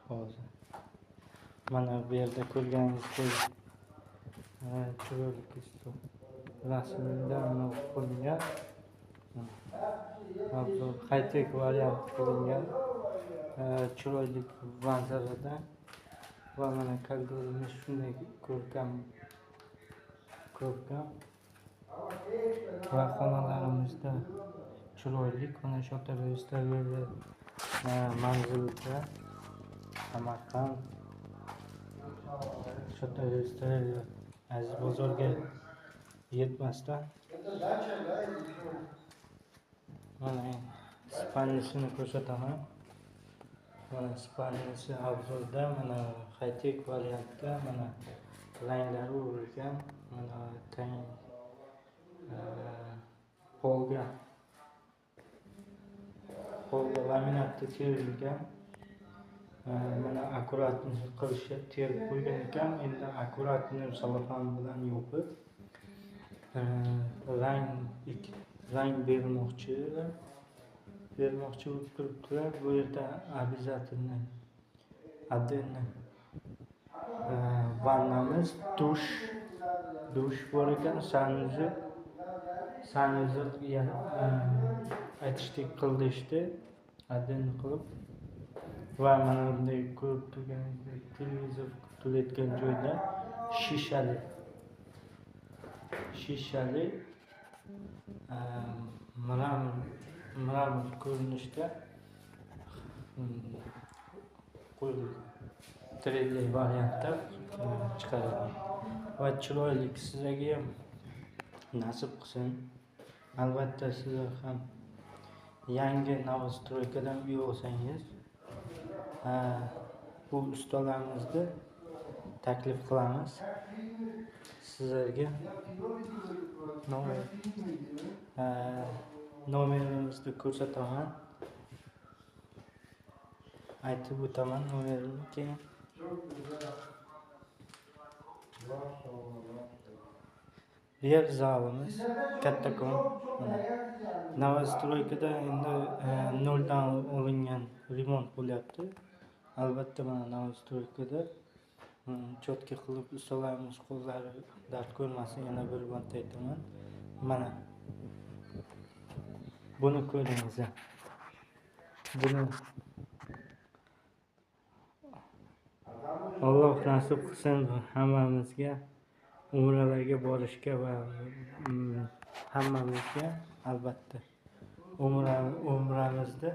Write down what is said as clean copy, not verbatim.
hozir. Mana bu yerda ko'rganingizdek chiroyli stol rasmida qo'yilgan. Obzor high-tech variant qilingan chiroyli manzarada va mana koridorimiz shunday ko'rkam va xonalarimizda chiroyli mana Shota Restoranida manzilda Samarqand Shota Restoran Aziz bozorga yetmasdan mana spalnisini ko'rsataman. Mana spalnisi obzorda, mana high-tech variantda, mana ranglari urilgan, mana tang polga laminatda terilgan. Mana akkuratni qilishga terib qo'ygan ekan. Endi akkuratni salofan bilan yopib rang bermoqchi bo'lib turibdilar. Bu yerda обязательно отдельно vannamiz, dush bor ekan, sanuzil aytishdek qilishdi, отдельно qilib. Va mana bunday ko'rib turganingizdek televizor turayotgan joyda shishali mramor ko'rinishda qo'yilgan 3D variantda chiqarilgan va chiroyli. Sizlarga ham nasib qilsin. Albatta sizlar ham yangi novostroykadan uy olsangiz bu ustalarimizni taklif qilamiz sizlarga. Nomerimizni ko'rsataman, aytib o'taman nomerini keyin. Yer zalimiz kattakon. Novostroykada endi noldan olingan remont bo'lyapti. Albatta mana novostroykada cho'tka qilib ustalarimiz qo'llari dard ko'rmasin. Yana bir marta aytaman. Mana buni ko'ringiz. Buni Alloh nasib qilsin hammamizga umralarga borishga va hammamizga albatta umramizni